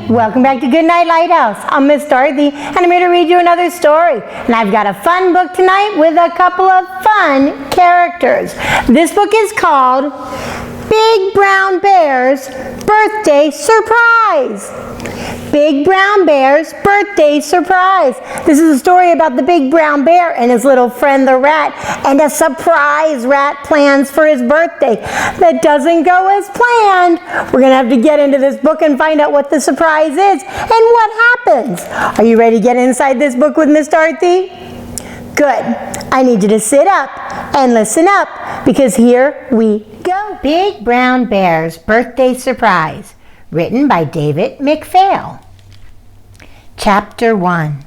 Welcome back to Goodnight, Lighthouse. I'm Miss Dorothy, and I'm here to read you another story. And I've got a fun book tonight with a couple of fun characters. This book is called Big Brown Bear's Birthday Surprise. Big Brown Bear's Birthday Surprise. This is a story about the big brown bear and his little friend the rat, and a surprise rat plans for his birthday that doesn't go as planned. We're going to have to get into this book and find out what the surprise is and what happens. Are you ready to get inside this book with Miss Dorothy? Good. I need you to sit up and listen up, because here we go. Big Brown Bear's Birthday Surprise, written by McPhail. Chapter 1.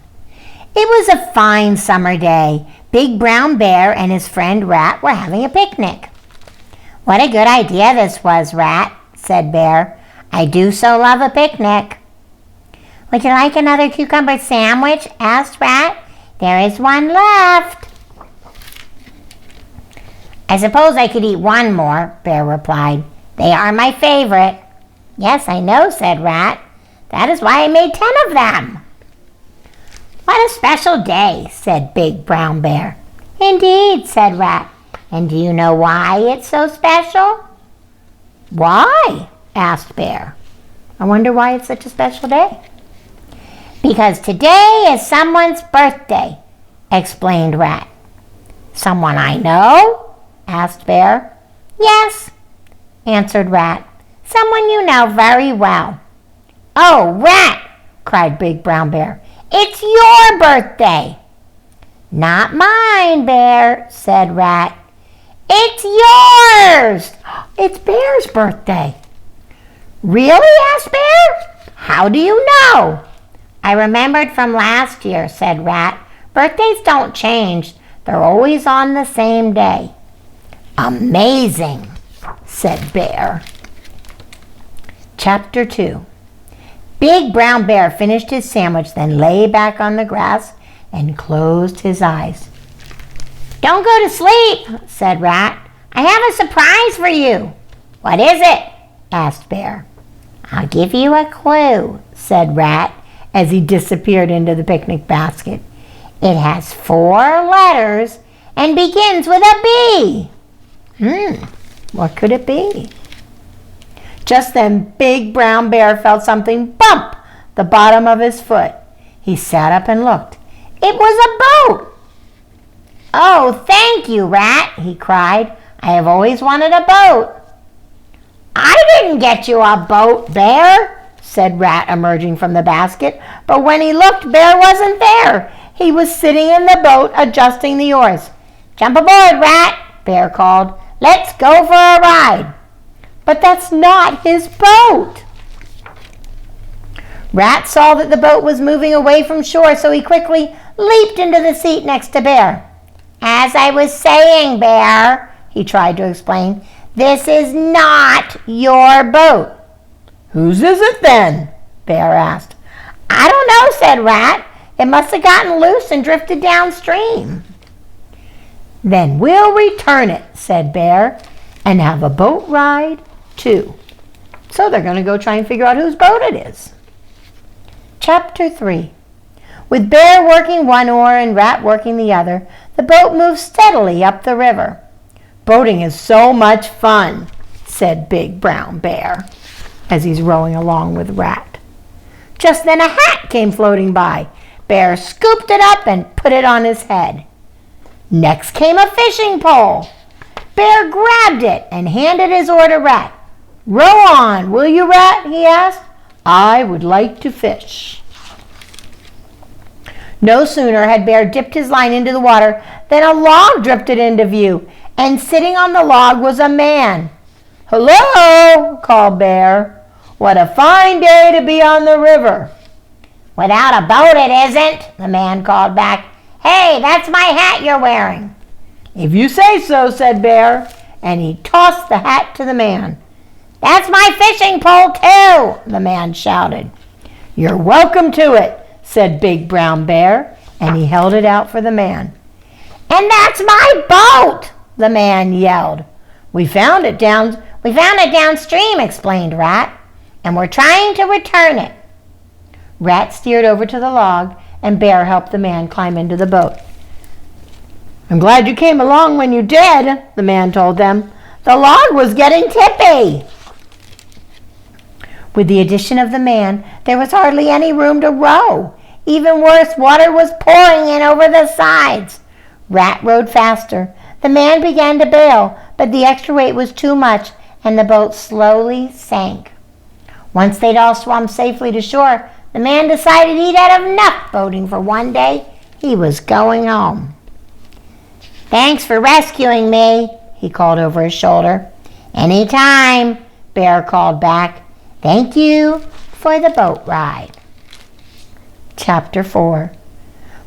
It was a fine summer day. Big Brown Bear and his friend Rat were having a picnic. "What a good idea this was, Rat," said Bear. "I do so love a picnic." "Would you like another cucumber sandwich?" asked Rat. "There is one left." "I suppose I could eat one more," Bear replied. "They are my favorite." "Yes, I know," said Rat. "That is why I made 10 of them." "What a special day," said Big Brown Bear. "Indeed," said Rat. "And do you know why it's so special?" "Why?" asked Bear. "I wonder why it's such a special day." "Because today is someone's birthday," explained Rat. "Someone I know?" asked Bear. "Yes," answered Rat. "Someone you know very well." "Oh, Rat!" cried Big Brown Bear. "It's your birthday." "Not mine, Bear," said Rat. "It's yours." "It's Bear's birthday." "Really?" asked Bear. "How do you know?" "I remembered from last year," said Rat. "Birthdays don't change. They're always on the same day." "Amazing," said Bear. Chapter 2. Big Brown Bear finished his sandwich, then lay back on the grass and closed his eyes. "Don't go to sleep," said Rat. "I have a surprise for you." "What is it?" asked Bear. "I'll give you a clue," said Rat as he disappeared into the picnic basket. "It has 4 letters and begins with a B." What could it be? Just then, Big Brown Bear felt something bump the bottom of his foot. He sat up and looked. It was a boat. "Oh, thank you, Rat," he cried. "I have always wanted a boat." "I didn't get you a boat, Bear," said Rat, emerging from the basket. But when he looked, Bear wasn't there. He was sitting in the boat, adjusting the oars. "Jump aboard, Rat," Bear called. "Let's go for a ride." "But that's not his boat." Rat saw that the boat was moving away from shore, so he quickly leaped into the seat next to Bear. "As I was saying, Bear," he tried to explain, "this is not your boat." "Whose is it then?" Bear asked. "I don't know," said Rat. "It must have gotten loose and drifted downstream." "Then we'll return it," said Bear, "and have a boat ride too." So they're going to go try and figure out whose boat it is. Chapter 3. With Bear working one oar and Rat working the other, the boat moved steadily up the river. "Boating is so much fun," said Big Brown Bear as he's rowing along with Rat. Just then a hat came floating by. Bear scooped it up and put it on his head. Next came a fishing pole. Bear grabbed it and handed his oar to Rat. "Row on, will you, Rat?" he asked. "I would like to fish." No sooner had Bear dipped his line into the water than a log drifted into view, and sitting on the log was a man. "Hello," called Bear. "What a fine day to be on the river." "Without a boat it isn't," the man called back. "Hey, that's my hat you're wearing." "If you say so," said Bear, and he tossed the hat to the man. "That's my fishing pole too," the man shouted. "You're welcome to it," said Big Brown Bear, and he held it out for the man. "And that's my boat," the man yelled. We found it downstream," explained Rat, "and we're trying to return it." Rat steered over to the log, and Bear helped the man climb into the boat. "I'm glad you came along when you did," the man told them. "The log was getting tippy." With the addition of the man, there was hardly any room to row. Even worse, water was pouring in over the sides. Rat rowed faster. The man began to bail, but the extra weight was too much, and the boat slowly sank. Once they'd all swum safely to shore, the man decided he'd had enough boating for one day. He was going home. "Thanks for rescuing me," he called over his shoulder. "Any time," Bear called back. "Thank you for the boat ride." Chapter 4.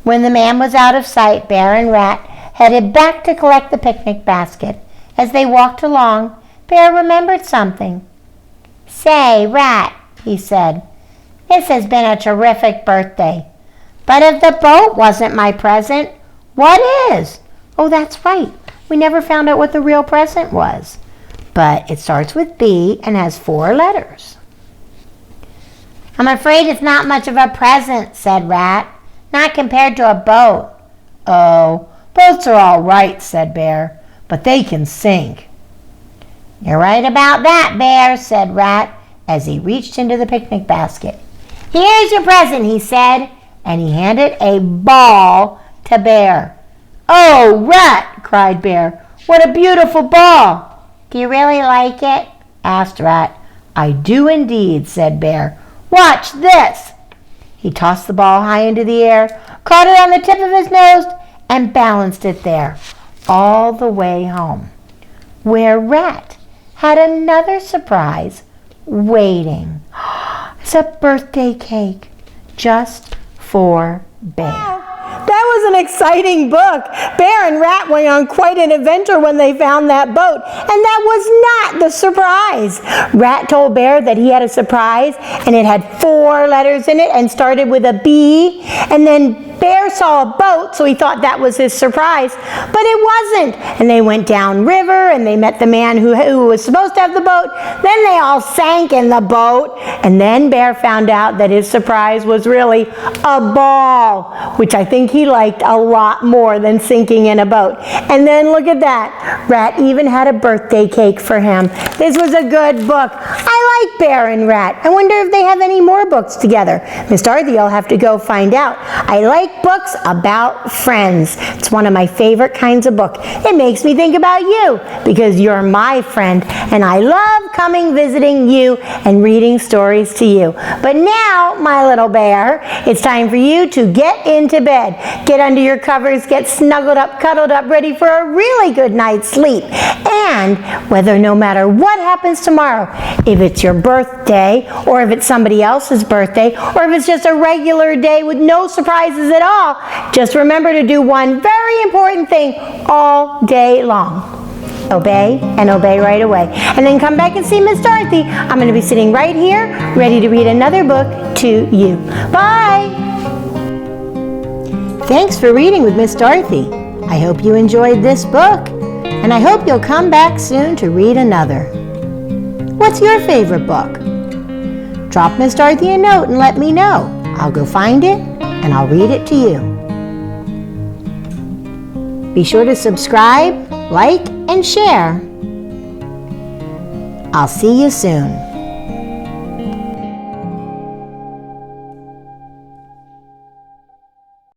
When the man was out of sight, Bear and Rat headed back to collect the picnic basket. As they walked along, Bear remembered something. "Say, Rat," he said, "this has been a terrific birthday. But if the boat wasn't my present, what is?" "Oh, that's right. We never found out what the real present was. But it starts with B and has 4 letters. "I'm afraid it's not much of a present," said Rat. "Not compared to a boat." "Oh, boats are all right," said Bear, "but they can sink." "You're right about that, Bear," said Rat, as he reached into the picnic basket. "Here's your present," he said, and he handed a ball to Bear. "Oh, Rat!" cried Bear. "What a beautiful ball!" "Do you really like it?" asked Rat. "I do indeed," said Bear. "Watch this!" He tossed the ball high into the air, caught it on the tip of his nose, and balanced it there, all the way home, where Rat had another surprise waiting. It's a birthday cake just for Bear. That was an exciting book. Bear and Rat went on quite an adventure when they found that boat, and that was not the surprise. Rat told Bear that he had a surprise, and it had 4 letters in it and started with a B, and then Bear saw a boat, so he thought that was his surprise, but it wasn't. And they went down river, and they met the man who was supposed to have the boat. Then they all sank in the boat, and then Bear found out that his surprise was really a ball, which I think he liked a lot more than sinking in a boat. And then look at that. Rat even had a birthday cake for him. This was a good book. I like Bear and Rat. I wonder if they have any more books together. Miss Dorothy, I'll have to go find out. I like books about friends. It's one of my favorite kinds of book. It makes me think about you because you're my friend, and I love coming visiting you and reading stories to you. But now, my little bear, it's time for you to get into bed. Get under your covers, get snuggled up, cuddled up, ready for a really good night's sleep. And whether no matter what happens tomorrow, if it's your birthday, or if it's somebody else's birthday, or if it's just a regular day with no surprises at all, just remember to do one very important thing all day long. Obey, and obey right away. And then come back and see Miss Dorothy. I'm going to be sitting right here, ready to read another book to you. Bye! Thanks for reading with Miss Dorothy. I hope you enjoyed this book, and I hope you'll come back soon to read another. What's your favorite book? Drop Miss Dorothy a note and let me know. I'll go find it, and I'll read it to you. Be sure to subscribe, like, and share. I'll see you soon.